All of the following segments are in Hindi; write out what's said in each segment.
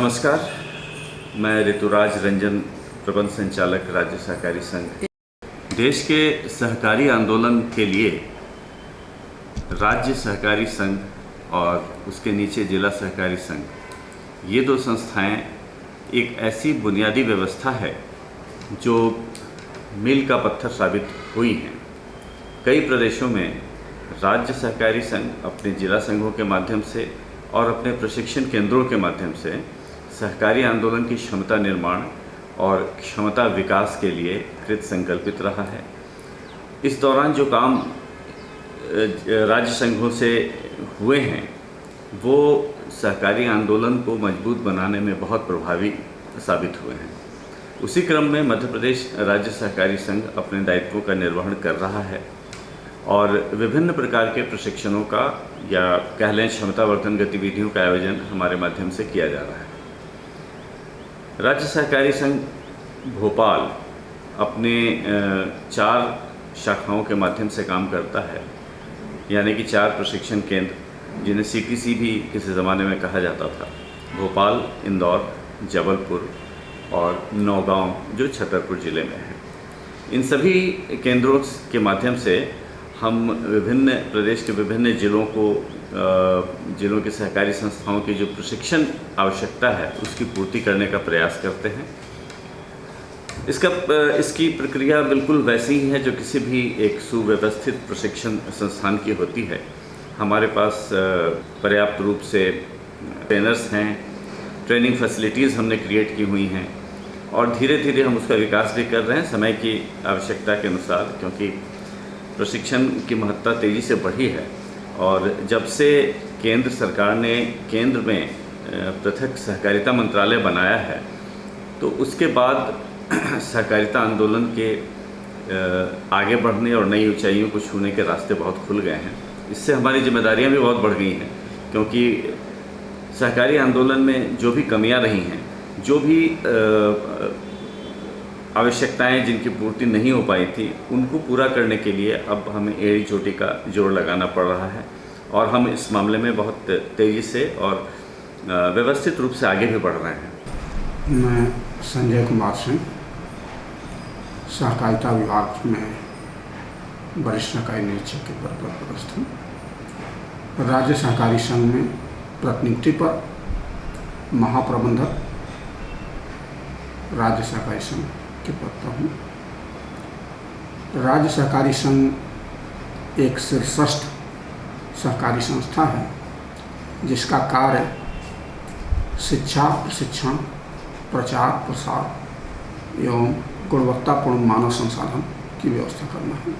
नमस्कार, मैं ऋतुराज रंजन, प्रबंध संचालक राज्य सहकारी संघ। देश के सहकारी आंदोलन के लिए राज्य सहकारी संघ और उसके नीचे जिला सहकारी संघ, ये दो संस्थाएं एक ऐसी बुनियादी व्यवस्था है जो मील का पत्थर साबित हुई हैं। कई प्रदेशों में राज्य सहकारी संघ अपने जिला संघों के माध्यम से और अपने प्रशिक्षण केंद्रों के माध्यम से सहकारी आंदोलन की क्षमता निर्माण और क्षमता विकास के लिए कृत संकल्पित रहा है। इस दौरान जो काम राज्य संघों से हुए हैं वो सहकारी आंदोलन को मजबूत बनाने में बहुत प्रभावी साबित हुए हैं। उसी क्रम में मध्य प्रदेश राज्य सहकारी संघ अपने दायित्वों का निर्वहन कर रहा है और विभिन्न प्रकार के प्रशिक्षणों का या कह लें क्षमतावर्धन गतिविधियों का आयोजन हमारे माध्यम से किया जा रहा है। राज्य सहकारी संघ भोपाल अपने 4 शाखाओं के माध्यम से काम करता है, यानी कि 4 प्रशिक्षण केंद्र जिन्हें CTC भी किसी ज़माने में कहा जाता था, भोपाल, इंदौर, जबलपुर और नौगांव जो छतरपुर ज़िले में है। इन सभी केंद्रों के माध्यम से हम विभिन्न प्रदेश के विभिन्न जिलों के सहकारी संस्थाओं की जो प्रशिक्षण आवश्यकता है उसकी पूर्ति करने का प्रयास करते हैं। इसकी प्रक्रिया बिल्कुल वैसी ही है जो किसी भी एक सुव्यवस्थित प्रशिक्षण संस्थान की होती है। हमारे पास पर्याप्त रूप से ट्रेनर्स हैं, ट्रेनिंग फैसिलिटीज़ हमने क्रिएट की हुई हैं और धीरे धीरे हम उसका विकास भी कर रहे हैं समय की आवश्यकता के अनुसार, क्योंकि प्रशिक्षण की महत्ता तेज़ी से बढ़ी है। और जब से केंद्र सरकार ने केंद्र में पृथक सहकारिता मंत्रालय बनाया है तो उसके बाद सहकारिता आंदोलन के आगे बढ़ने और नई ऊंचाइयों को छूने के रास्ते बहुत खुल गए हैं। इससे हमारी जिम्मेदारियां भी बहुत बढ़ गई हैं, क्योंकि सहकारी आंदोलन में जो भी कमियां रही हैं, जो भी आवश्यकताएं जिनकी पूर्ति नहीं हो पाई थी, उनको पूरा करने के लिए अब हमें एड़ी चोटी का जोर लगाना पड़ रहा है और हम इस मामले में बहुत तेज़ी से और व्यवस्थित रूप से आगे भी बढ़ रहे हैं। मैं संजय कुमार सिंह, सहकारिता विभाग में वरिष्ठ सहकारी निरीक्षक के पद पर पदस्थ हूँ। राज्य सहकारी संघ में प्रतिनियुक्ति पर महाप्रबंधक राज्य सहकारी संघ के पद पर हूँ। राज्य सहकारी संघ एक शीर्षस्थ सहकारी संस्था है जिसका कार्य शिक्षा, प्रशिक्षण, प्रचार, प्रसार एवं गुणवत्तापूर्ण मानव संसाधन की व्यवस्था करना है।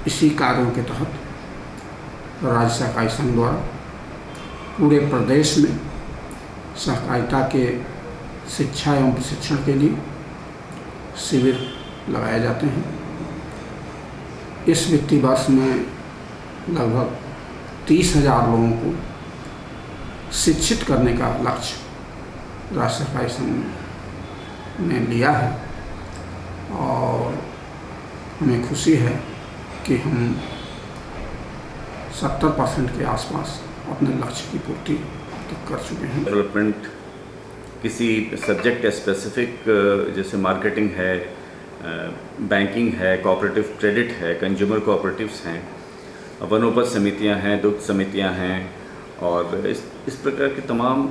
इसी कार्यों के तहत राज्य सहकारी संघ द्वारा पूरे प्रदेश में सहकारिता के शिक्षा एवं प्रशिक्षण के लिए शिविर लगाए जाते हैं। इस वित्तीय वर्ष में लगभग 30,000 लोगों को शिक्षित करने का लक्ष्य राज्य सहकारी संघ ने लिया है और हमें खुशी है कि हम 70% के आसपास अपने लक्ष्य की पूर्ति तक कर चुके हैं। डेवलपमेंट किसी सब्जेक्ट स्पेसिफिक जैसे मार्केटिंग है, बैंकिंग है, कोऑपरेटिव क्रेडिट है, कंज्यूमर कोऑपरेटिव्स हैं, वनोपज समितियां हैं, दुग्ध समितियां हैं और इस प्रकार की तमाम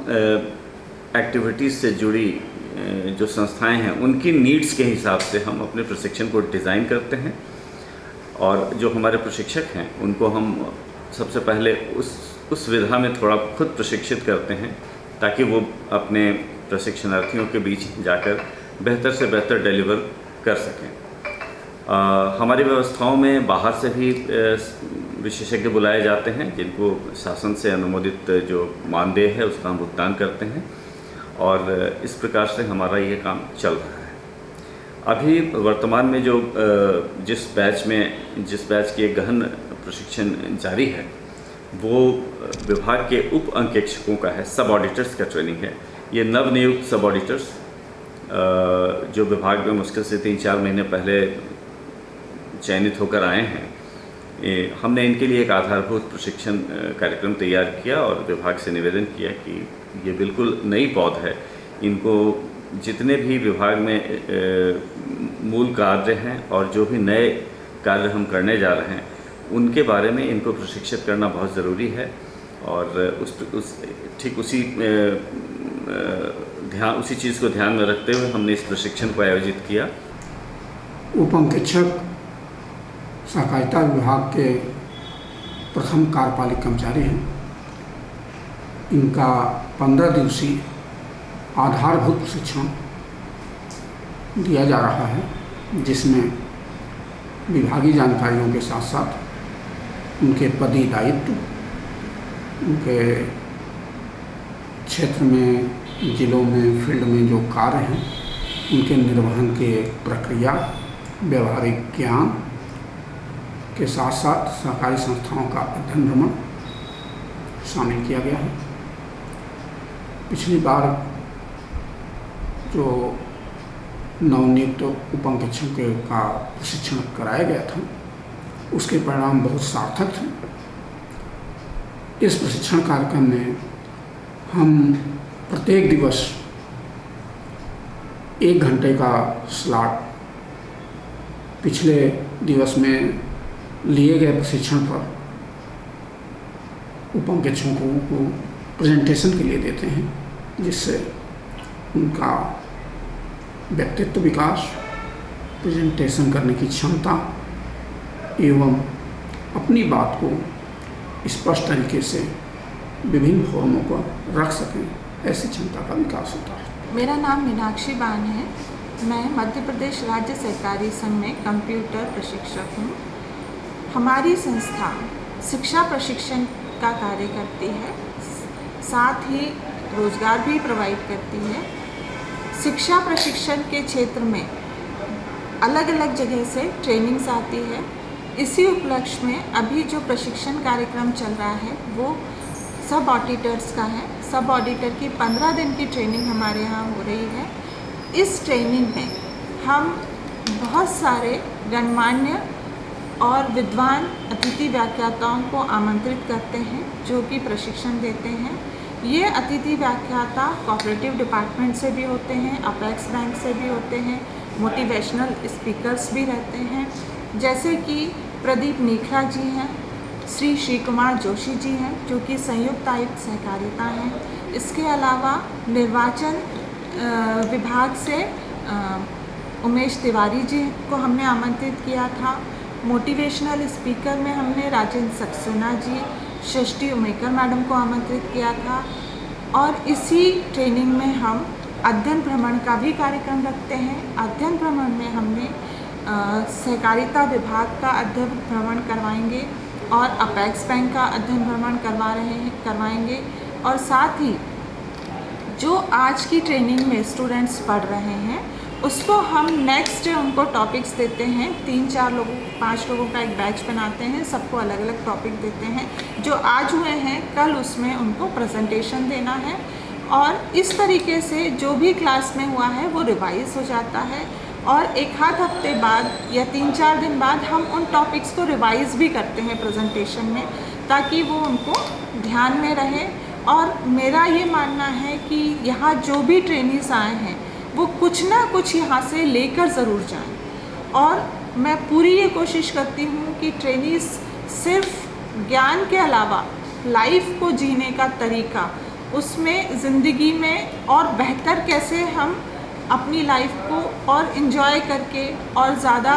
एक्टिविटीज़ से जुड़ी जो संस्थाएं हैं उनकी नीड्स के हिसाब से हम अपने प्रशिक्षण को डिज़ाइन करते हैं और जो हमारे प्रशिक्षक हैं उनको हम सबसे पहले उस विधा में थोड़ा खुद प्रशिक्षित करते हैं ताकि वो अपने प्रशिक्षणार्थियों के बीच जाकर बेहतर से बेहतर डिलीवर कर सकें। हमारी व्यवस्थाओं में बाहर से भी विशेषज्ञ बुलाए जाते हैं जिनको शासन से अनुमोदित जो मानदेय है उसका हम भुगतान करते हैं और इस प्रकार से हमारा ये काम चल रहा है। अभी वर्तमान में जो जिस बैच की एक गहन प्रशिक्षण जारी है वो विभाग के उप अंकेक्षकों का है, सब ऑडिटर्स का ट्रेनिंग है। ये नवनियुक्त सब ऑडिटर्स जो विभाग में मुश्किल से 3-4 महीने पहले चयनित होकर आए हैं हमने इनके लिए एक आधारभूत प्रशिक्षण कार्यक्रम तैयार किया और विभाग से निवेदन किया कि ये बिल्कुल नई पौध है, इनको जितने भी विभाग में मूल कार्य हैं और जो भी नए कार्य हम करने जा रहे हैं उनके बारे में इनको प्रशिक्षित करना बहुत ज़रूरी है। और उसी चीज़ को ध्यान में रखते हुए हमने इस प्रशिक्षण को आयोजित किया। उपअंकेक्षक सहकारिता विभाग के प्रथम कार्यपालिक कर्मचारी हैं। इनका 15 दिवसीय आधारभूत प्रशिक्षण दिया जा रहा है, जिसमें विभागीय जानकारियों के साथ साथ उनके पदीय दायित्व, उनके क्षेत्र में, जिलों में, फील्ड में जो कार्य हैं उनके निर्वहन के प्रक्रिया, व्यवहारिक ज्ञान के साथ साथ सहकारी संस्थाओं का अध्ययन भ्रमण शामिल किया गया है। पिछली बार जो नवनियुक्त उपअंकेक्षकों का प्रशिक्षण कराया गया था उसके परिणाम बहुत सार्थक थे। इस प्रशिक्षण कार्यक्रम में हम प्रत्येक दिवस 1 घंटे का स्लॉट पिछले दिवस में लिए गए प्रशिक्षण पर उपअंकेक्षकों को प्रेजेंटेशन के लिए देते हैं, जिससे उनका व्यक्तित्व विकास, प्रेजेंटेशन करने की क्षमता एवं अपनी बात को स्पष्ट तरीके से विभिन्न फोरमों पर रख सकें, ऐसी क्षमता का विकास होता है। मेरा नाम मीनाक्षी बान है। मैं मध्य प्रदेश राज्य सहकारी संघ में कंप्यूटर प्रशिक्षक हूँ। हमारी संस्था शिक्षा प्रशिक्षण का कार्य करती है, साथ ही रोजगार भी प्रोवाइड करती है। शिक्षा प्रशिक्षण के क्षेत्र में अलग अलग जगह से ट्रेनिंग्स आती है। इसी उपलक्ष्य में अभी जो प्रशिक्षण कार्यक्रम चल रहा है वो सब ऑडिटर्स का है। सब ऑडिटर की 15 दिन की ट्रेनिंग हमारे यहाँ हो रही है। इस ट्रेनिंग में हम बहुत सारे गणमान्य और विद्वान अतिथि व्याख्याताओं को आमंत्रित करते हैं जो कि प्रशिक्षण देते हैं। ये अतिथि व्याख्याता कोऑपरेटिव डिपार्टमेंट से भी होते हैं, अपेक्स बैंक से भी होते हैं, मोटिवेशनल स्पीकर्स भी रहते हैं, जैसे कि प्रदीप नीखरा जी हैं, श्री कुमार जोशी जी हैं जो कि संयुक्त आयुक्त सहकारिता हैं। इसके अलावा निर्वाचन विभाग से उमेश तिवारी जी को हमने आमंत्रित किया था। मोटिवेशनल स्पीकर में हमने राजेंद्र सक्सेना जी, सृष्टि उमेकर मैडम को आमंत्रित किया था। और इसी ट्रेनिंग में हम अध्ययन भ्रमण का भी कार्यक्रम रखते हैं। अध्ययन भ्रमण में हमने सहकारिता विभाग का अध्ययन भ्रमण करवाएंगे और अपेक्स बैंक का अध्ययन भ्रमण करवाएंगे। और साथ ही जो आज की ट्रेनिंग में स्टूडेंट्स पढ़ रहे हैं उसको हम नेक्स्ट डे उनको टॉपिक्स देते हैं। 3-4 लोगों 5 लोगों का एक बैच बनाते हैं, सबको अलग अलग टॉपिक देते हैं। जो आज हुए हैं कल उसमें उनको प्रेजेंटेशन देना है और इस तरीके से जो भी क्लास में हुआ है वो रिवाइज हो जाता है। और एक आध हफ्ते बाद या 3-4 दिन बाद हम उन टॉपिक्स को रिवाइज भी करते हैं प्रेजेंटेशन में, ताकि वो उनको ध्यान में रहे। और मेरा ये मानना है कि यहाँ जो भी ट्रेनीज आए हैं वो कुछ ना कुछ यहाँ से लेकर ज़रूर जाएं। और मैं पूरी ये कोशिश करती हूँ कि ट्रेनीज सिर्फ ज्ञान के अलावा लाइफ को जीने का तरीका, उसमें ज़िंदगी में और बेहतर कैसे हम अपनी लाइफ को और इन्जॉय करके और ज़्यादा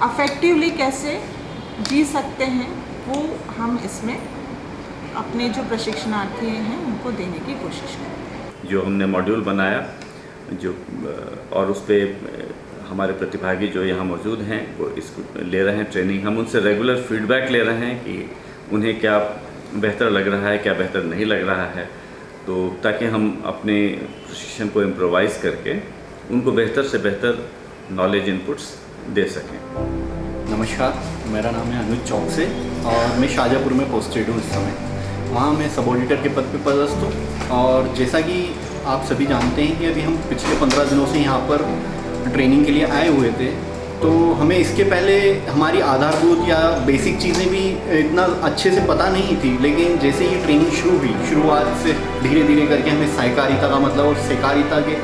अफेक्टिवली कैसे जी सकते हैं, वो हम इसमें अपने जो प्रशिक्षणार्थी हैं उनको देने की कोशिश करें। जो हमने मॉड्यूल बनाया जो और उस पर हमारे प्रतिभागी जो यहाँ मौजूद हैं वो इसको ले रहे हैं ट्रेनिंग। हम उनसे रेगुलर फीडबैक ले रहे हैं कि उन्हें क्या बेहतर लग रहा है, क्या बेहतर नहीं लग रहा है, तो ताकि हम अपने प्रशिक्षण को इम्प्रोवाइज़ करके उनको बेहतर से बेहतर नॉलेज इनपुट्स दे सकें। नमस्कार, मेरा नाम है अनुज चौकसे और मैं शाहजहाँपुर में पोस्टेड हूँ इस समय। वहाँ मैं सब ऑडिटर के पद पे पदस्थ हूँ। और जैसा कि आप सभी जानते हैं कि अभी हम पिछले 15 दिनों से यहाँ पर ट्रेनिंग के लिए आए हुए थे, तो हमें इसके पहले हमारी आधारभूत या बेसिक चीज़ें भी इतना अच्छे से पता नहीं थी, लेकिन जैसे ये ट्रेनिंग शुरू हुई, शुरुआत से धीरे धीरे करके हमें सहकारिता का मतलब और सहकारिता के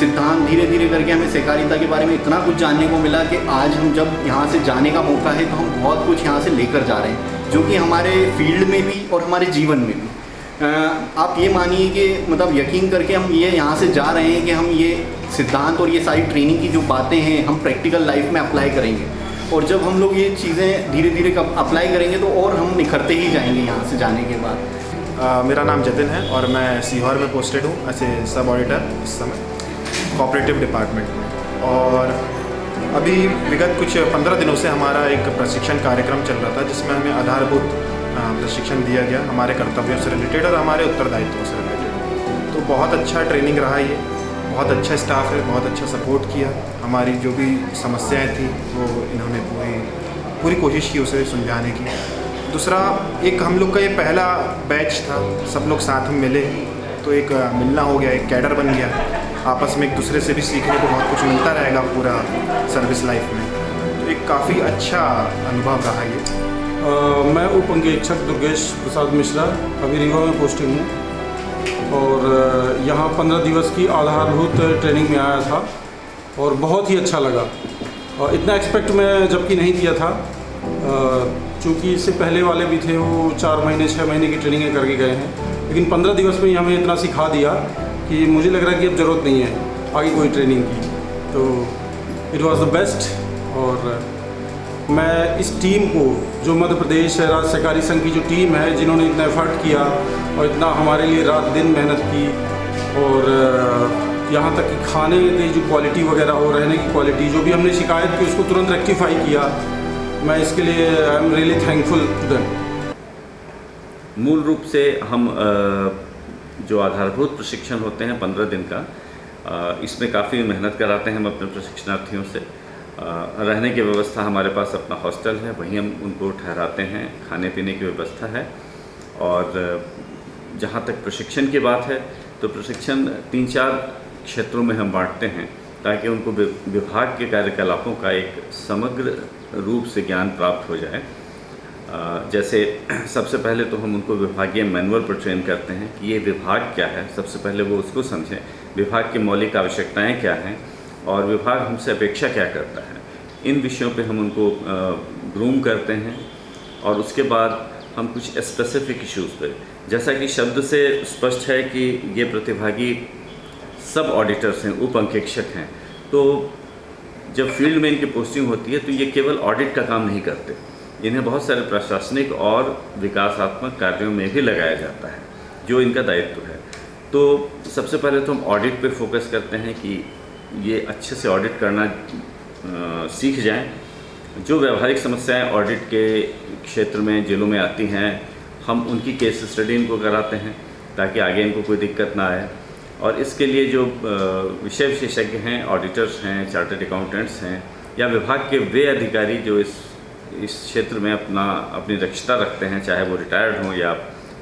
सिद्धांत, धीरे धीरे करके हमें सहकारिता के बारे में इतना कुछ जानने को मिला कि आज हम जब यहाँ से जाने का मौका है तो हम बहुत कुछ यहाँ से लेकर जा रहे हैं, जो कि हमारे फील्ड में भी और हमारे जीवन में भी। आप ये मानिए कि मतलब यकीन करके हम ये यहाँ से जा रहे हैं कि हम ये सिद्धांत और ये सारी ट्रेनिंग की जो बातें हैं हम प्रैक्टिकल लाइफ में अप्लाई करेंगे, और जब हम लोग ये चीज़ें धीरे धीरे कब अप्लाई करेंगे तो और हम निखरते ही जाएंगे यहाँ से जाने के बाद। मेरा नाम जतिन है और मैं सीहोर में पोस्टेड हूँ एज ए सब ऑडिटर इस समय कोऑपरेटिव डिपार्टमेंट में। और अभी विगत कुछ 15 दिनों से हमारा एक प्रशिक्षण कार्यक्रम चल रहा था, जिसमें हमें आधारभूत प्रशिक्षण दिया गया हमारे कर्तव्यों से रिलेटेड और हमारे उत्तरदायित्वों से रिलेटेड। तो बहुत अच्छा ट्रेनिंग रहा ये, बहुत अच्छा स्टाफ है, बहुत अच्छा सपोर्ट किया। हमारी जो भी समस्याएं थी वो इन्होंने पूरी कोशिश की उसे सुलझाने की। दूसरा, एक हम लोग का ये पहला बैच था, सब लोग साथ में मिले तो एक मिलना हो गया, एक कैडर बन गया। आपस में एक दूसरे से भी सीखने को बहुत कुछ मिलता रहेगा पूरा सर्विस लाइफ में। तो एक काफ़ी अच्छा अनुभव रहा ये। मैं उप अंकेक्षक दुर्गेश प्रसाद मिश्रा अभी रीवा में पोस्टिंग हूँ और यहाँ 15 दिवस की आधारभूत ट्रेनिंग में आया था और बहुत ही अच्छा लगा। और इतना एक्सपेक्ट मैं जबकि नहीं किया था, चूँकि इससे पहले वाले भी थे वो 4 महीने 6 महीने की ट्रेनिंगें करके गए हैं, लेकिन 15 दिवस में ही हमें इतना सिखा दिया कि मुझे लग रहा है कि अब ज़रूरत नहीं है आगे कोई ट्रेनिंग की। तो इट वाज द बेस्ट। और मैं इस टीम को, जो मध्य प्रदेश राज्य सहकारी संघ की जो टीम है, जिन्होंने इतना एफर्ट किया और इतना हमारे लिए रात दिन मेहनत की, और यहाँ तक कि खाने की जो क्वालिटी वगैरह हो, रहने की क्वालिटी, जो भी हमने शिकायत की उसको तुरंत रेक्टिफाई किया, मैं इसके लिए I am really thankful to them. मूल रूप से हम जो आधारभूत प्रशिक्षण होते हैं 15 दिन का, इसमें काफ़ी मेहनत कराते हैं हम अपने प्रशिक्षणार्थियों से। रहने की व्यवस्था, हमारे पास अपना हॉस्टल है, वहीं हम उनको ठहराते हैं, खाने पीने की व्यवस्था है। और जहाँ तक प्रशिक्षण की बात है तो प्रशिक्षण 3-4 क्षेत्रों में हम बांटते हैं ताकि उनको विभाग के कार्यकलापों का एक समग्र रूप से ज्ञान प्राप्त हो जाए। जैसे सबसे पहले तो हम उनको विभागीय मैनुअल पर ट्रेन करते हैं कि ये विभाग क्या है, सबसे पहले वो उसको समझें, विभाग की मौलिक आवश्यकताएं क्या हैं और विभाग हमसे अपेक्षा क्या करता है। इन विषयों पे हम उनको ग्रूम करते हैं। और उसके बाद हम कुछ स्पेसिफिक इश्यूज़ पे, जैसा कि शब्द से स्पष्ट है कि ये प्रतिभागी सब ऑडिटर्स हैं, उप अंकेक्षक हैं, तो जब फील्ड में इनकी पोस्टिंग होती है तो ये केवल ऑडिट का काम नहीं करते, इन्हें बहुत सारे प्रशासनिक और विकासात्मक कार्यों में भी लगाया जाता है जो इनका दायित्व है। तो सबसे पहले तो हम ऑडिट पे फोकस करते हैं कि ये अच्छे से ऑडिट करना सीख जाएं। जो व्यावहारिक समस्याएं ऑडिट के क्षेत्र में जेलों में आती हैं, हम उनकी केस स्टडी इनको कराते हैं ताकि आगे इनको कोई दिक्कत ना आए। और इसके लिए जो विषय विशेषज्ञ हैं, ऑडिटर्स हैं, चार्टर्ड अकाउंटेंट्स हैं, या विभाग के वे अधिकारी जो इस क्षेत्र में अपनी दक्षता रखते हैं, चाहे वो रिटायर्ड हों या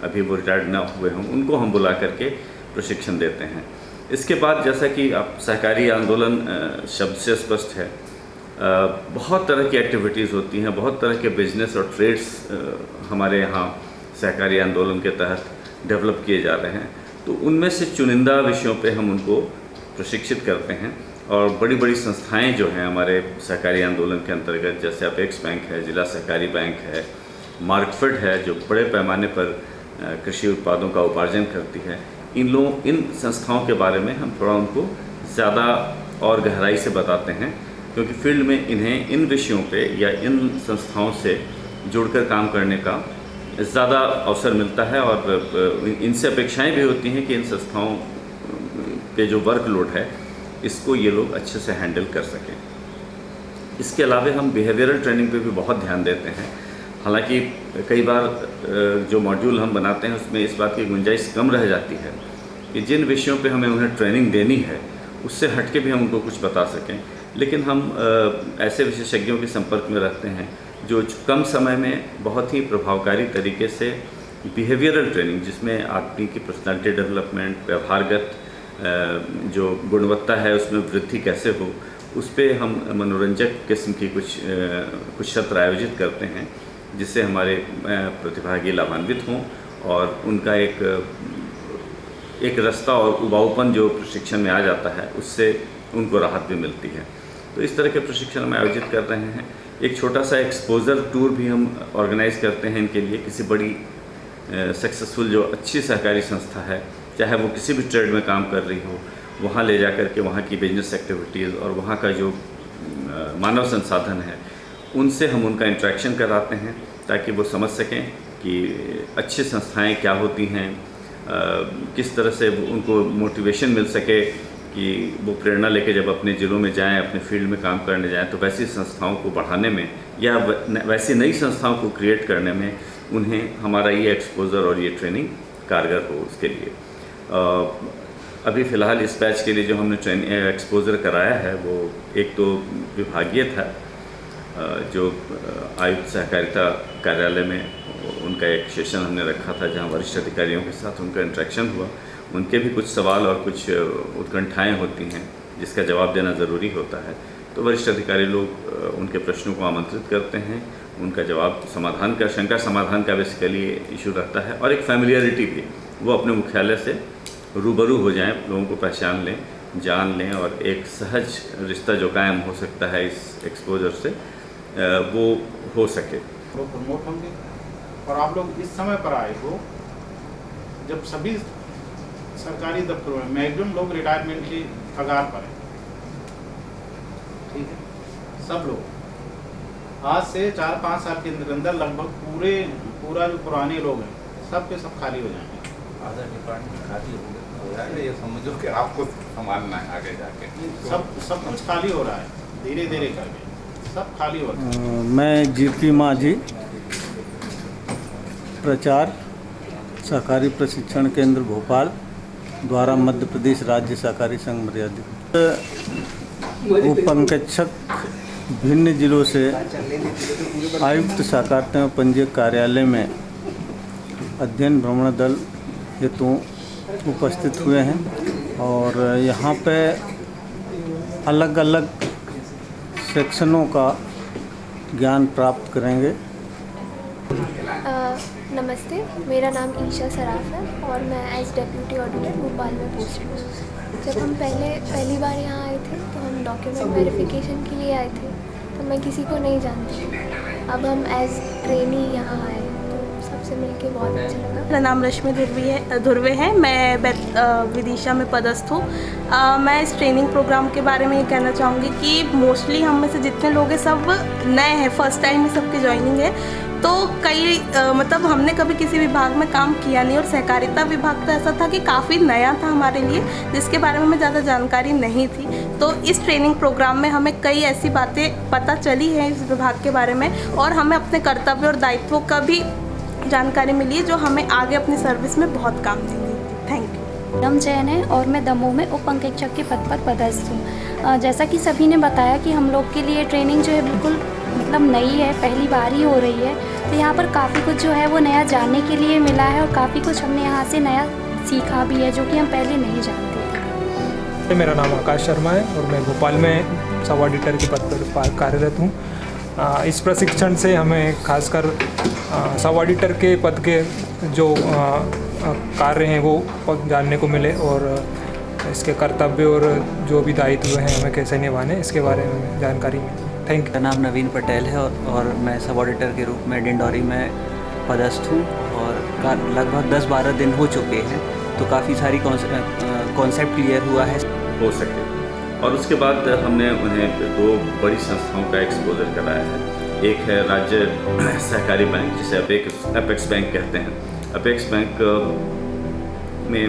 अभी वो रिटायर्ड ना हुए हों, उनको हम बुला करके प्रशिक्षण देते हैं। इसके बाद जैसा कि आप सहकारी आंदोलन शब्द से स्पष्ट है, बहुत तरह की एक्टिविटीज़ होती हैं, बहुत तरह के बिजनेस और ट्रेड्स हमारे यहाँ सहकारी आंदोलन के तहत डेवलप किए जा रहे हैं। तो उनमें से चुनिंदा विषयों पे हम उनको प्रशिक्षित करते हैं। और बड़ी बड़ी संस्थाएं जो हैं हमारे सहकारी आंदोलन के अंतर्गत, जैसे अपेक्स बैंक है, जिला सहकारी बैंक है, मार्कफेड है जो बड़े पैमाने पर कृषि उत्पादों का उपार्जन करती है, इन संस्थाओं के बारे में हम थोड़ा उनको ज़्यादा और गहराई से बताते हैं, क्योंकि फील्ड में इन्हें इन विषयों पे या इन संस्थाओं से जुड़कर काम करने का ज़्यादा अवसर मिलता है। और इनसे अपेक्षाएं भी होती हैं कि इन संस्थाओं पे जो वर्कलोड है इसको ये लोग अच्छे से हैंडल कर सकें। इसके अलावा हम बिहेवियरल ट्रेनिंग पे भी बहुत ध्यान देते हैं। हालांकि कई बार जो मॉड्यूल हम बनाते हैं उसमें इस बात की गुंजाइश कम रह जाती है कि जिन विषयों पे हमें उन्हें ट्रेनिंग देनी है उससे हट के भी हम उनको कुछ बता सकें। लेकिन हम ऐसे विशेषज्ञों के संपर्क में रहते हैं जो कम समय में बहुत ही प्रभावकारी तरीके से बिहेवियरल ट्रेनिंग, जिसमें आदमी की पर्सनालिटी डेवलपमेंट, व्यवहारगत जो गुणवत्ता है उसमें वृद्धि कैसे हो, उस पर हम मनोरंजक किस्म की कुछ सत्र आयोजित करते हैं, जिससे हमारे प्रतिभागी लाभान्वित हों और उनका एक रास्ता और उबाऊपन जो प्रशिक्षण में आ जाता है उससे उनको राहत भी मिलती है। तो इस तरह के प्रशिक्षण हम आयोजित कर रहे हैं। एक छोटा सा एक्सपोज़र टूर भी हम ऑर्गेनाइज़ करते हैं इनके लिए। किसी बड़ी सक्सेसफुल जो अच्छी सहकारी संस्था है, चाहे वो किसी भी ट्रेड में काम कर रही हो, वहाँ ले जा कर के वहाँ की बिजनेस एक्टिविटीज़ और वहाँ का जो मानव संसाधन है उनसे हम उनका इंटरेक्शन कराते हैं, ताकि वो समझ सकें कि अच्छी संस्थाएं क्या होती हैं, किस तरह से उनको मोटिवेशन मिल सके कि वो प्रेरणा लेके जब अपने ज़िलों में जाएं, अपने फील्ड में काम करने जाएं, तो वैसी संस्थाओं को बढ़ाने में या वैसी नई संस्थाओं को क्रिएट करने में उन्हें हमारा ये एक्सपोज़र और ये ट्रेनिंग कारगर हो। उसके लिए अभी फ़िलहाल इस बैच के लिए जो हमने एक्सपोज़र कराया है वो एक तो विभागीय था, जो आयुक्त सहकारिता कार्यालय में उनका एक सेशन हमने रखा था जहां वरिष्ठ अधिकारियों के साथ उनका इंटरेक्शन हुआ। उनके भी कुछ सवाल और कुछ उत्कंठाएं होती हैं जिसका जवाब देना ज़रूरी होता है, तो वरिष्ठ अधिकारी लोग उनके प्रश्नों को आमंत्रित करते हैं, उनका जवाब समाधान का शंका समाधान का बेसिकली इशू रहता है। और एक फैमिलियरिटी भी, वो अपने मुख्यालय से रूबरू हो जाएं, लोगों को पहचान लें, जान लें और एक सहज रिश्ता जो कायम हो सकता है इस एक्सपोजर से वो हो सके। वो प्रमोट होंगे। और आप लोग इस समय पर आए हो जब सभी सरकारी दफ्तरों में मैक्सिमम लोग रिटायरमेंट की कगार पर हैं, ठीक है, सब लोग आज से 4-5 साल के अंदर लगभग पूरा जो पुराने लोग हैं सब के सब खाली हो जाएंगे। आधा डिपार्टमेंट खाली हो जाएगा, ये समझो कि आपको संभालना है आगे जाके। सब कुछ खाली हो रहा है, धीरे धीरे करके सब खाली हो रहा है। मैं जीपी माझी, प्रचार सहकारी प्रशिक्षण केंद्र भोपाल द्वारा मध्य प्रदेश राज्य सहकारी संघ मर्यादित उपअंकेक्षक भिन्न जिलों से आयुक्त सहकारिता एवं पंजीयक कार्यालय में अध्ययन भ्रमण दल हेतु उपस्थित हुए हैं और यहाँ पे अलग अलग सेक्शनों का ज्ञान प्राप्त करेंगे। नमस्ते, मेरा नाम ईशा सराफ है और मैं एज डेप्यूटी ऑडिटर भोपाल में पोस्टेड हूँ। जब हम पहली बार यहाँ आए थे तो हम डॉक्यूमेंट वेरिफिकेशन के लिए आए थे, तो मैं किसी को नहीं जानती थी। अब हम एज ट्रेनी यहाँ आए तो सबसे मिलके बहुत अच्छा लगा। मेरा नाम रश्मि धुर्वे है, मैं विदिशा में पदस्थ हूँ। मैं इस ट्रेनिंग प्रोग्राम के बारे में ये कहना चाहूँगी कि मोस्टली हम में से जितने लोग हैं सब नए हैं, फर्स्ट टाइम में सबकी ज्वाइनिंग है। तो कई मतलब हमने कभी किसी विभाग में काम किया नहीं और सहकारिता विभाग तो ऐसा था कि काफ़ी नया था हमारे लिए, जिसके बारे में हमें ज़्यादा जानकारी नहीं थी। तो इस ट्रेनिंग प्रोग्राम में हमें कई ऐसी बातें पता चली हैं इस विभाग के बारे में और हमें अपने कर्तव्य और दायित्वों का भी जानकारी मिली है जो हमें आगे अपनी सर्विस में बहुत काम देंगी। Thank you. रम जैन है और मैं दमोह में उप अंकेक्षक के पद पर पदस्थ हूँ। जैसा कि सभी ने बताया कि हम लोग के लिए ट्रेनिंग जो है बिल्कुल मतलब नई है, पहली बार ही हो रही है, तो यहाँ पर काफ़ी कुछ जो है वो नया जानने के लिए मिला है और काफ़ी कुछ हमने यहाँ से नया सीखा भी है जो कि हम पहले नहीं जानते थे। मेरा नाम आकाश शर्मा है और मैं भोपाल में सब ऑडिटर के पद पर कार्यरत हूँ। इस प्रशिक्षण से हमें खासकर सब ऑडिटर के पद के जो कार्य हैं वो जानने को मिले और इसके कर्तव्य और जो भी दायित्व हैं हमें कैसे निभाने इसके बारे में जानकारी मिली। Thank you. मेरा नाम नवीन पटेल है और मैं सब ऑडिटर के रूप में डिंडौरी में पदस्थ हूँ और लगभग 10-12 दिन हो चुके हैं, तो काफ़ी सारी कॉन्सेप्ट क्लियर हुआ है हो सके। और उसके बाद हमने उन्हें 2 बड़ी संस्थाओं का एक्सपोजर कराया है। एक है राज्य सहकारी बैंक, जिसे अपेक्स बैंक कहते हैं। अपेक्स बैंक में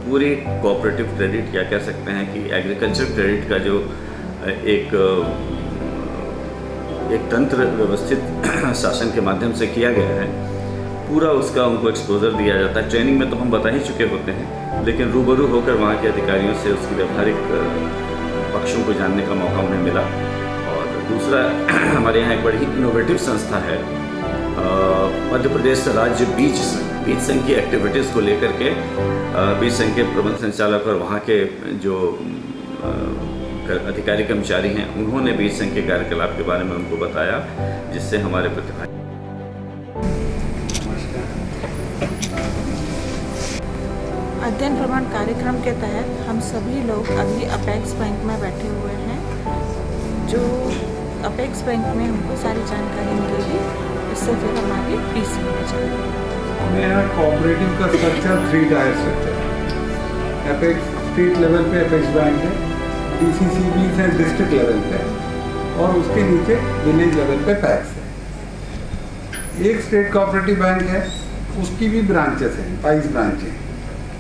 पूरे कोऑपरेटिव क्रेडिट या कह सकते हैं कि एग्रीकल्चर क्रेडिट का जो एक तंत्र व्यवस्थित शासन के माध्यम से किया गया है, पूरा उसका उनको एक्सपोजर दिया जाता है। ट्रेनिंग में तो हम बता ही चुके होते हैं, लेकिन रूबरू होकर वहाँ के अधिकारियों से उसकी व्यावहारिक पक्षों को जानने का मौका उन्हें मिला। और दूसरा हमारे यहाँ एक बड़ी इनोवेटिव संस्था है, मध्य प्रदेश राज्य बीज संघ की एक्टिविटीज़ को लेकर के बीज संघ के प्रबंध संचालक और वहाँ के जो अधिकारी कर्मचारी हैं, उन्होंने बीज संघ के कार्यकलाप के बारे में उनको बताया, जिससे हमारे प्रतिभागी अध्ययन भ्रमण कार्यक्रम के तहत हम सभी लोग अभी अपेक्स बैंक में बैठे हुए हैं। जो अपेक्स बैंक में हमको सारी जानकारी मिलेगी, इससे फिर हम आगे पीसी में जाएंगे। हमें यहाँ कोऑपरेटिव का स्ट्रक्चर 3 टायर स्ट्रक्चर है। अपेक्स स्टेट लेवल पे अपेक्स बैंक है, DCCB है डिस्ट्रिक्ट लेवल पे, और उसके नीचे विलेज लेवल पे पैक्स है। एक स्टेट कोऑपरेटिव बैंक है, उसकी भी ब्रांचेस हैं, 22 ब्रांचें,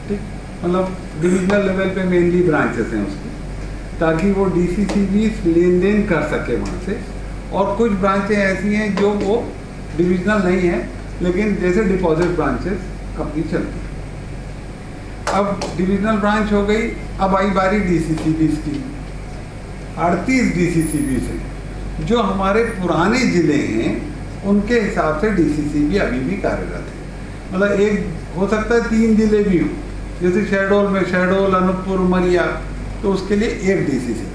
ठीक, मतलब डिविजनल लेवल पे मेनली ब्रांचेस हैं उसकी, ताकि वो DCCB लेन देन कर सके वहाँ से। और कुछ ब्रांचें ऐसी हैं जो वो डिविजनल नहीं है, लेकिन जैसे डिपॉजिट ब्रांचेस अपनी चलती हैं। अब डिविजनल ब्रांच हो गई, अब आई बारी DCCBs की। 38 DCCBs हैं जो हमारे पुराने ज़िले हैं, उनके हिसाब से DCCB अभी भी कार्यरत है। मतलब एक हो सकता है 3 ज़िले भी हों, जैसे शहडोल में शहडोल, अनूपपुर, उमरिया, तो उसके लिए एक DCCB है।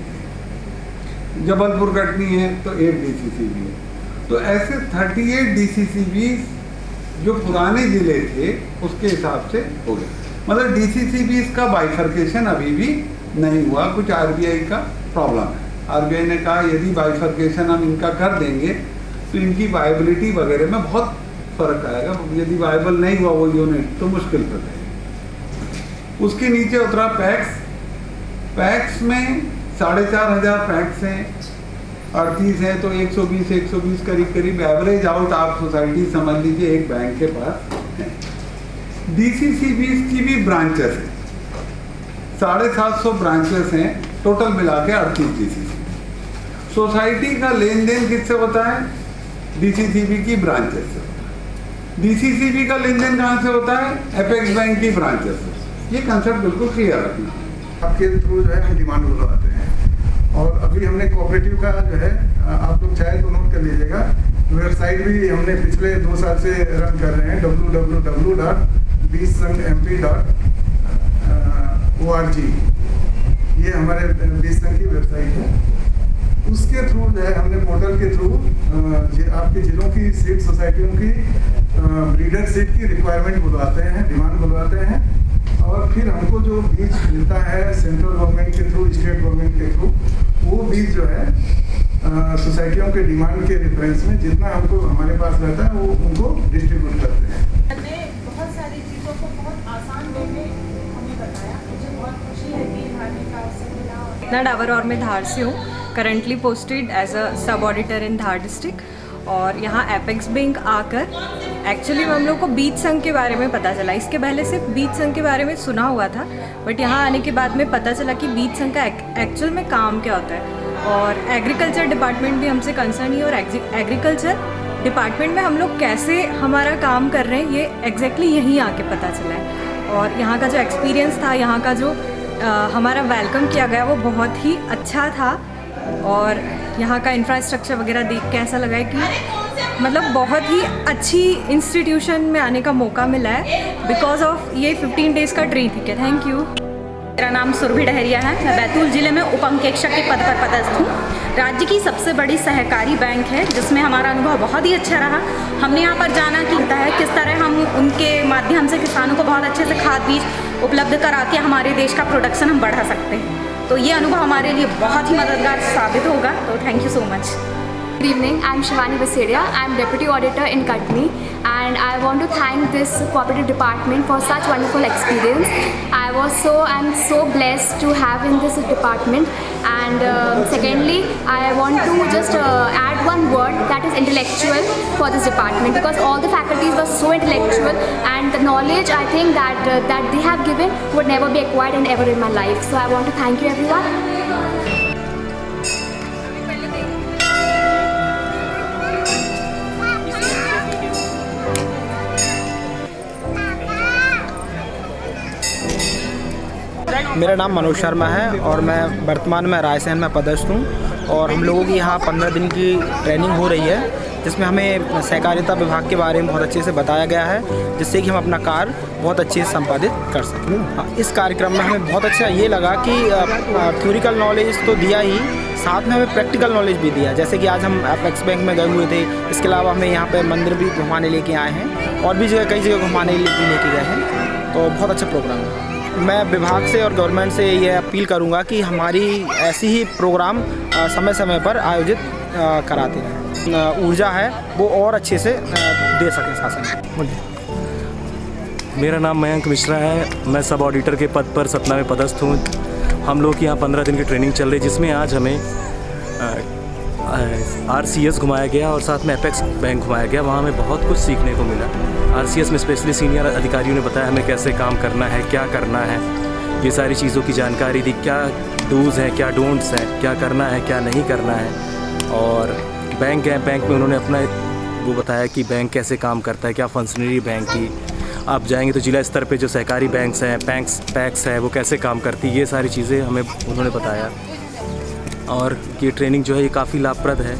जबलपुर कटनी है तो एक DCCB है। तो ऐसे 38 DCCBs जो पुराने ज़िले थे उसके हिसाब से हो गए। मतलब DCCBs का बाइफर्केशन अभी भी नहीं हुआ, कुछ RBI का प्रॉब्लम है। RBI ने कहा यदि बाइफर्केशन हम इनका कर देंगे तो इनकी वायबिलिटी वगैरह में बहुत फ़र्क आएगा। यदि वायबल नहीं हुआ वो यूनिट तो मुश्किल कर देंगे। उसके नीचे उतरा पैक्स। पैक्स में 4500 पैक्स हैं, 38 हैं, तो 120 करीब करीब एवरेज आउट आप सोसाइटी समझ लीजिए एक बैंक के पास है। DCCBs की भी ब्रांचेस हैं, 750 ब्रांचेस हैं, टोटल मिला के 38 DCCB। सोसाइटी का लेन देन किससे होता है? DCCB की ब्रांचेस से होता है। DCCB का लेन देन कहाँ से होता है? अपेक्स बैंक की ब्रांचेस से। ये कंसेप्ट बिल्कुल क्लियर रखना। आपके थ्रू जो है हम डिमांड बुलवाते हैं, और अभी हमने कोऑपरेटिव का जो है आप लोग चाहे तो नोट कर लीजिएगा, वेबसाइट भी हमने पिछले 2 साल से रन कर रहे हैं, www.beejsangh.org। ये हमारे बीज संघ की वेबसाइट है। उसके थ्रू जो है हमने पोर्टल के थ्रू आपके जिलों की सीड सोसाइटियों की ब्रीडर सीड की रिक्वायरमेंट बुलवाते हैं, डिमांड बुलवाते हैं, और फिर हमको जो बीज मिलता है सेंट्रल गवर्नमेंट के थ्रू, स्टेट गवर्नमेंट के थ्रू, वो बीज जो है सोसाइटियों के डिमांड के रेफरेंस में जितना हमको हमारे पास रहता है वो उनको डिस्ट्रीब्यूट करते हैं। बहुत सारी चीज़ों को बहुत आसान वे में हमें बताया, मुझे बहुत खुशी है कि हारने का अवसर मिला। मैं डावर और मैं धार से हूँ, करंटली पोस्टेड एज अ सब ऑडिटर इन धार डिस्ट्रिक्ट। और यहाँ एपेक्स बैंक आकर एक्चुअली हम लोग को बीज संघ के बारे में पता चला। इसके पहले सिर्फ बीज संघ के बारे में सुना हुआ था, बट यहाँ आने के बाद में पता चला कि बीज संघ का एक्चुअल में काम क्या होता है। और एग्रीकल्चर डिपार्टमेंट भी हमसे कंसर्न ही, और एग्रीकल्चर डिपार्टमेंट में हम लोग कैसे हमारा काम कर रहे हैं ये एग्जैक्टली यहीं आके पता चला है। और यहाँ का जो एक्सपीरियंस था, यहाँ का जो हमारा वेलकम किया गया वो बहुत ही अच्छा था। और यहाँ का इंफ्रास्ट्रक्चर वगैरह देख के ऐसा लगा है कि मतलब बहुत ही अच्छी इंस्टीट्यूशन में आने का मौका मिला है बिकॉज ऑफ ये 15 डेज़ का ट्रेन। ठीक है, थैंक यू। मेरा नाम सुरभि डहरिया है। मैं बैतूल ज़िले में उप अंकेक्षक के पद पर पदस्थ हूँ। राज्य की सबसे बड़ी सहकारी बैंक है, जिसमें हमारा अनुभव बहुत ही अच्छा रहा। हमने यहाँ पर जाना किया है किस तरह हम उनके माध्यम से किसानों को बहुत अच्छे से खाद बीज उपलब्ध करा के हमारे देश का प्रोडक्शन हम बढ़ा सकते हैं। तो ये अनुभव हमारे लिए बहुत ही मददगार साबित होगा। तो thank you so much. Good evening, I'm Shivani Baseria. I'm Deputy Auditor in Katni, and I want to thank this cooperative department for such wonderful experience. I'm so blessed to have in this department. And secondly, I want to just add one word, that is intellectual, for this department, because all the faculties were so intellectual, and the knowledge I think that they have given would never be acquired and ever in my life. So I want to thank you everyone. मेरा नाम मनोज शर्मा है और मैं वर्तमान में रायसेन में पदस्थ हूँ। और हम लोगों की यहाँ 15 दिन की ट्रेनिंग हो रही है, जिसमें हमें सहकारिता विभाग के बारे में बहुत अच्छे से बताया गया है, जिससे कि हम अपना कार्य बहुत अच्छे से संपादित कर सकें। इस कार्यक्रम में हमें बहुत अच्छा ये लगा कि थ्योरिकल नॉलेज तो दिया ही, साथ में हमें प्रैक्टिकल नॉलेज भी दिया। जैसे कि आज हम एपेक्स बैंक में गए हुए थे, इसके अलावा हमें यहाँ पे मंदिर भी घुमाने लेके आए हैं और भी जगह कई जगह घुमाने लेके गए हैं। तो बहुत अच्छा प्रोग्राम है। मैं विभाग से और गवर्नमेंट से ये अपील करूँगा कि हमारी ऐसी ही प्रोग्राम समय समय पर आयोजित कराते रहें। ऊर्जा है वो और अच्छे से दे सकें शासन। मेरा नाम मयंक मिश्रा है, मैं सब ऑडिटर के पद पर सतना में पदस्थ हूँ। हम लोग यहाँ 15 दिन की ट्रेनिंग चल रही है, जिसमें आज हमें RCS घुमाया गया और साथ में एपेक्स बैंक घुमाया गया। वहाँ हमें बहुत कुछ सीखने को मिला। RCS में स्पेशली सीनियर अधिकारियों ने बताया हमें कैसे काम करना है, क्या करना है, ये सारी चीज़ों की जानकारी दी, क्या डूज़ हैं, क्या डोंट्स हैं, क्या करना है, क्या नहीं करना है। और बैंक है, बैंक में उन्होंने अपना वो बताया कि बैंक कैसे काम करता है, क्या फंक्शनरी बैंक की। आप जाएंगे तो जिला स्तर पे जो सहकारी बैंक्स हैं, पैक्स है, वो कैसे काम करती है, ये सारी चीज़ें हमें उन्होंने बताया। और ये ट्रेनिंग जो है ये काफ़ी लाभप्रद है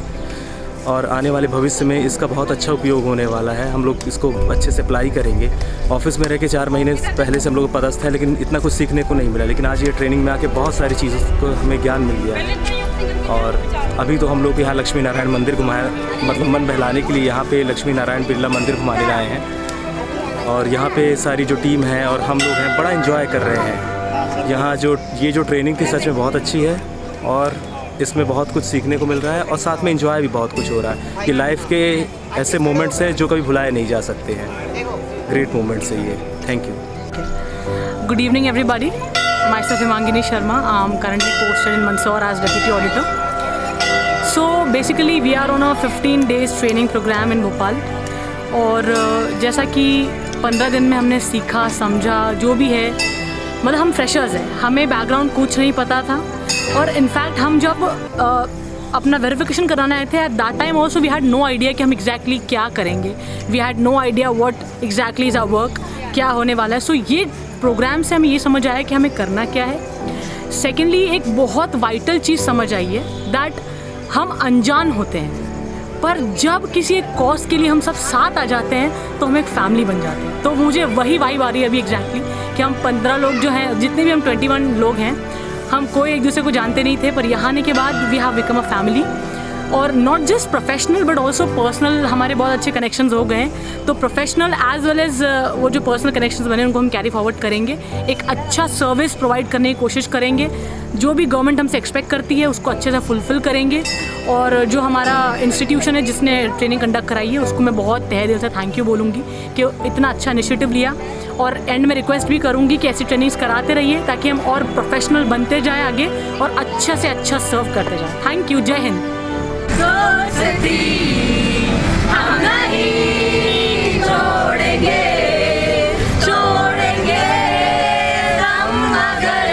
और आने वाले भविष्य में इसका बहुत अच्छा उपयोग होने वाला है। हम लोग इसको अच्छे से अप्लाई करेंगे। ऑफिस में रह के 4 महीने पहले से हम लोग पदस्थ हैं, लेकिन इतना कुछ सीखने को नहीं मिला। लेकिन आज ये ट्रेनिंग में आके बहुत सारी चीज़ों को हमें ज्ञान मिल गया है। और अभी तो हम लोग यहाँ लक्ष्मी नारायण मंदिर घुमाया, मतलब मन बहलाने के लिए यहाँ पे लक्ष्मी नारायण बिरला मंदिर घुमाने लाए हैं। और यहाँ पे सारी जो टीम है और हम लोग हैं, बड़ा एंजॉय कर रहे हैं। यहाँ ये जो ट्रेनिंग थी सच में बहुत अच्छी है और इसमें बहुत कुछ सीखने को मिल रहा है और साथ में एंजॉय भी बहुत कुछ हो रहा है। ये लाइफ के ऐसे मोमेंट्स हैं जो कभी भुलाए नहीं जा सकते हैं। ग्रेट मोमेंट्स है ये। Thank you. Good evening everybody. Myself Himangini Sharma. I'm currently posted in Mandsaur as Deputy Auditor. So basically we are on a 15 days training program in Bhopal. और जैसा कि 15 दिन में हमने सीखा समझा जो भी है, मतलब हम फ्रेशर्स हैं, हमें बैकग्राउंड कुछ नहीं पता था। और इनफैक्ट हम जब अपना वेरिफिकेशन कराने आए थे, at that time also we had no idea कि हम एग्जैक्टली क्या करेंगे। We had no idea what exactly is our work, क्या होने वाला है। सो ये प्रोग्राम से हमें ये समझ आया कि हमें करना क्या है। सेकेंडली एक बहुत वाइटल चीज़ समझ आई है दैट हम अनजान होते हैं, पर जब किसी एक कॉज के लिए हम सब साथ आ जाते हैं तो हम एक फैमिली बन जाते हैं। तो मुझे वही वाइब आ रही है अभी एग्जैक्टली कि हम 15 लोग जो हैं, जितने भी हम 21 लोग हैं, हम कोई एक दूसरे को जानते नहीं थे, पर यहाँ आने के बाद we have become a family. और not just professional but also personal हमारे बहुत अच्छे कनेक्शंस हो गए हैं। तो प्रोफेशनल एज वेल एज वो जो पर्सनल कनेक्शंस बने उनको हम कैरी फॉरवर्ड करेंगे। एक अच्छा सर्विस प्रोवाइड करने की कोशिश करेंगे। जो भी गवर्नमेंट हमसे एक्सपेक्ट करती है उसको अच्छे से फुलफ़िल करेंगे। और जो हमारा इंस्टीट्यूशन है जिसने ट्रेनिंग कंडक्ट कराई है उसको मैं बहुत तहे दिल से थैंक यू बोलूँगी कि इतना अच्छा इनिशिएटिव लिया। और एंड में रिक्वेस्ट भी करूँगी कि ऐसी ट्रेनिंग्स कराते रहिए ताकि हम और प्रोफेशनल बनते जाएँ आगे और अच्छा से अच्छा सर्व करते जाएँ। Thank you. जय हिंद। हम नहीं छोड़ेंगे हम अगर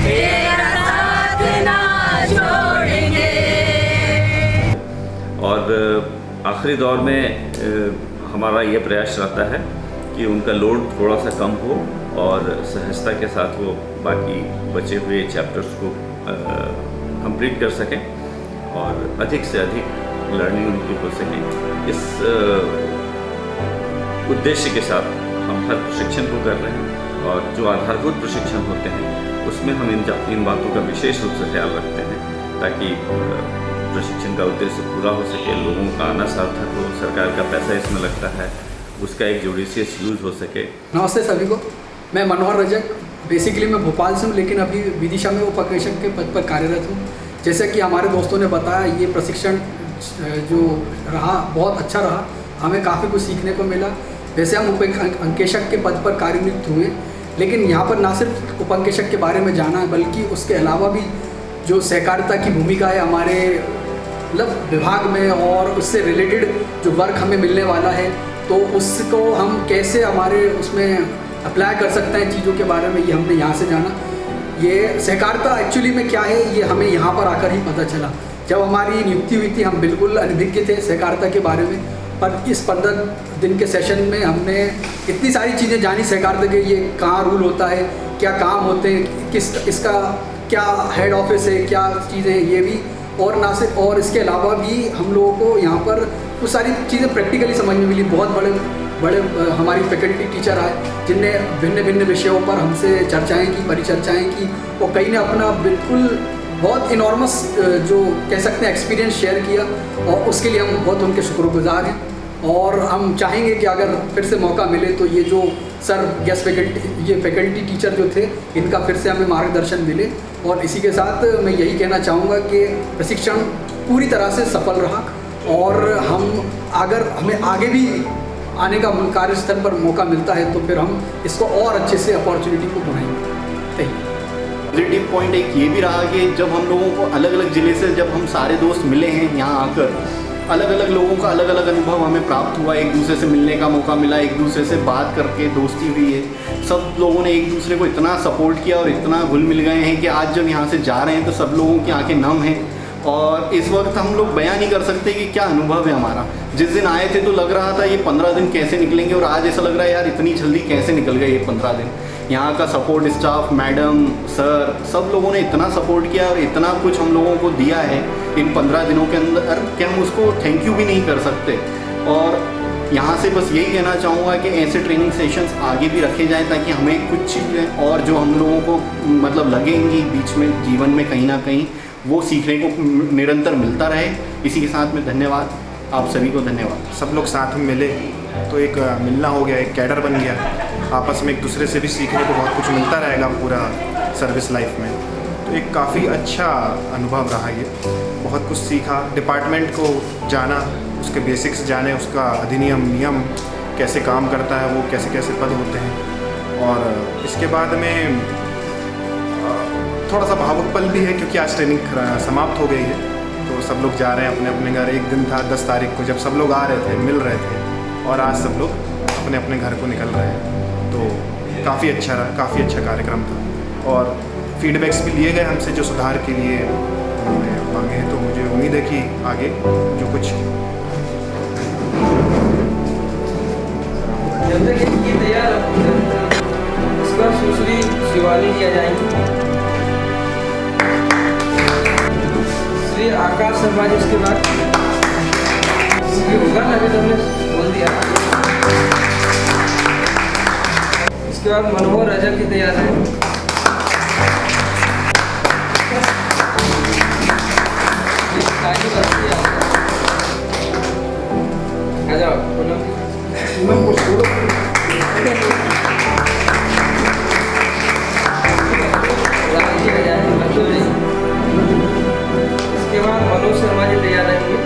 तेरा साथ ना छोड़ेंगे। और आखिरी दौर में हमारा ये प्रयास रहता है कि उनका लोड थोड़ा सा कम हो और सहजता के साथ वो बाकी बचे हुए चैप्टर्स को कंप्लीट कर सकें और अधिक से अधिक लर्निंग उनकी हो सके। इस उद्देश्य के साथ हम हर प्रशिक्षण को कर रहे हैं और जो आधारभूत प्रशिक्षण होते हैं उसमें हम इन बातों का विशेष रूप से ख्याल रखते हैं ताकि प्रशिक्षण का उद्देश्य पूरा हो सके, लोगों का आना सार्थक हो, सरकार का पैसा इसमें लगता है उसका एक जुडिशियस यूज़ हो सके। नमस्ते सभी को, मैं मनोहर रजक, बेसिकली मैं भोपाल से हूँ लेकिन अभी विदिशा में उप अधीक्षक के पद पर कार्यरत हूँ। जैसे कि हमारे दोस्तों ने बताया ये प्रशिक्षण जो रहा बहुत अच्छा रहा, हमें काफ़ी कुछ सीखने को मिला। वैसे हम उप अंकेशक के पद पर कार्यनियुक्त हुए लेकिन यहाँ पर ना सिर्फ उप अंकेशक के बारे में जाना है बल्कि उसके अलावा भी जो सहकारिता की भूमिका है हमारे मतलब विभाग में और उससे रिलेटेड जो वर्क हमें मिलने वाला है तो उसको हम कैसे हमारे उसमें अप्लाई कर सकते हैं चीज़ों के बारे में, ये हमने यहाँ से जाना। ये सहकारिता एक्चुअली में क्या है ये हमें यहाँ पर आकर ही पता चला। जब हमारी नियुक्ति हुई थी हम बिल्कुल अनभिज्ञ थे सहकारिता के बारे में, पर इस 15 दिन के सेशन में हमने इतनी सारी चीज़ें जानी सहकारिता के, ये कहाँ रूल होता है, क्या काम होते हैं, इसका क्या हेड ऑफिस है, क्या चीज़ें हैं ये भी। और ना से और इसके अलावा भी हम लोगों को यहाँ पर वो सारी चीज़ें प्रैक्टिकली समझ में मिली। बहुत बड़े बड़े हमारी फैकल्टी टीचर आए जिनने भिन्न भिन्न विषयों पर हमसे चर्चाएं की, परिचर्चाएं की, और कई ने अपना बिल्कुल बहुत इनॉर्मस जो कह सकते हैं एक्सपीरियंस शेयर किया, और उसके लिए हम बहुत उनके शुक्रगुजार हैं। और हम चाहेंगे कि अगर फिर से मौका मिले तो ये जो सर गेस्ट फैकल्टी, ये फैकल्टी टीचर जो थे, इनका फिर से हमें मार्गदर्शन मिले। और इसी के साथ मैं यही कहना चाहूँगा कि प्रशिक्षण पूरी तरह से सफल रहा, और हम अगर हमें आगे भी आने का कार्यस्थल पर मौका मिलता है तो फिर हम इसको और अच्छे से अपॉर्चुनिटी को बनाएंगे। पॉजिटिव पॉइंट एक ये भी रहा कि जब हम लोगों को अलग अलग ज़िले से जब हम सारे दोस्त मिले हैं यहाँ आकर, अलग अलग लोगों का अलग अलग अनुभव हमें प्राप्त हुआ, एक दूसरे से मिलने का मौका मिला, एक दूसरे से बात करके दोस्ती हुई है। सब लोगों ने एक दूसरे को इतना सपोर्ट किया और इतना घुल मिल गए हैं कि आज जब यहाँ से जा रहे हैं तो सब लोगों की आंखें नम हैं। और इस वक्त हम लोग बयान नहीं कर सकते कि क्या अनुभव है हमारा। जिस दिन आए थे तो लग रहा था ये 15 दिन कैसे निकलेंगे, और आज ऐसा लग रहा है यार इतनी जल्दी कैसे निकल गए ये 15 दिन। यहाँ का सपोर्ट स्टाफ, मैडम, सर, सब लोगों ने इतना सपोर्ट किया और इतना कुछ हम लोगों को दिया है इन 15 दिनों के अंदर कि हम उसको थैंक यू भी नहीं कर सकते। और यहाँ से बस यही कहना चाहूँगा कि ऐसे ट्रेनिंग सेशंस आगे भी रखे जाएँ ताकि हमें कुछ चीज़ें और जो हम लोगों को मतलब लगेंगी बीच में जीवन में कहीं ना कहीं, वो सीखने को निरंतर मिलता रहे। इसी के साथ में धन्यवाद, आप सभी को धन्यवाद। सब लोग साथ में मिले तो एक मिलना हो गया, एक कैडर बन गया, आपस में एक दूसरे से भी सीखने को बहुत कुछ मिलता रहेगा पूरा सर्विस लाइफ में। तो एक काफ़ी अच्छा अनुभव रहा ये, बहुत कुछ सीखा, डिपार्टमेंट को जाना, उसके बेसिक्स जाने, उसका अधिनियम नियम कैसे काम करता है, वो कैसे कैसे पद होते हैं। और इसके बाद में थोड़ा सा भावुक पल भी है क्योंकि आज ट्रेनिंग समाप्त हो गई है, तो सब लोग जा रहे हैं अपने अपने घर। एक दिन था 10 तारीख को जब सब लोग आ रहे थे, मिल रहे थे, और आज सब लोग अपने अपने घर को निकल रहे हैं। तो काफ़ी अच्छा रहा, काफ़ी अच्छा कार्यक्रम था, और फीडबैक्स भी लिए गए हमसे जो सुधार के लिए उन्होंने मांगे हैं। तो मुझे उम्मीद है कि आगे जो कुछ जब तक इनकी तैयार इस बार सुश्री शिवानी किया जाएंगी, श्री आकाश शर्मा जी इसके बाद होगा ना, अभी तो हमने बोल दिया। इसके बाद मनोहर रजक की तैयार है। आ जाओ इसके बाद मनोज शर्मा जी तैयार रहेंगे।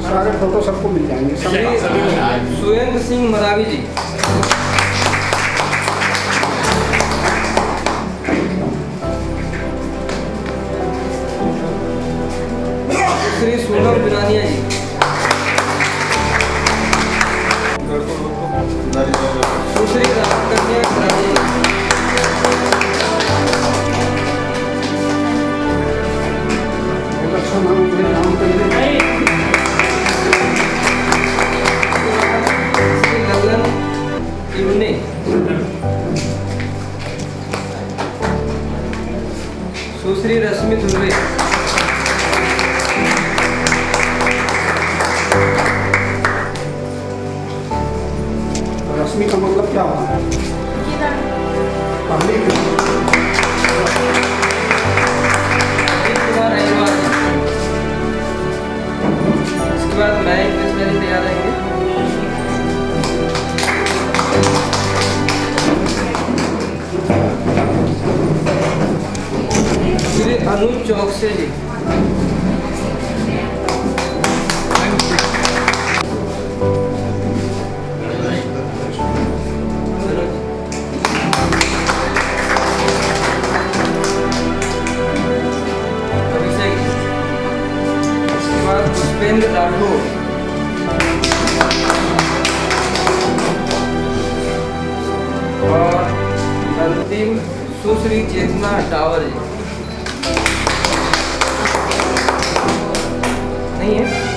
सारे फोटो सबको मिल जाएंगे। सुरेंद्र सिंह मरावी जी, श्री सोनम बिरानिया जी, सुश्री रामकन्या बिरानिया जी, श्री ललन इवने, सुश्री रश्मि धुर्वे, रश्मि का मतलब क्या होता है? इसके बाद मैं इंग्लिश में तैयार रहेंगे। श्री अनुज चौकसे जी, पुष्पेंद्र राठौर, और अंतिम सुश्री चेतना टावर जी। नहीं है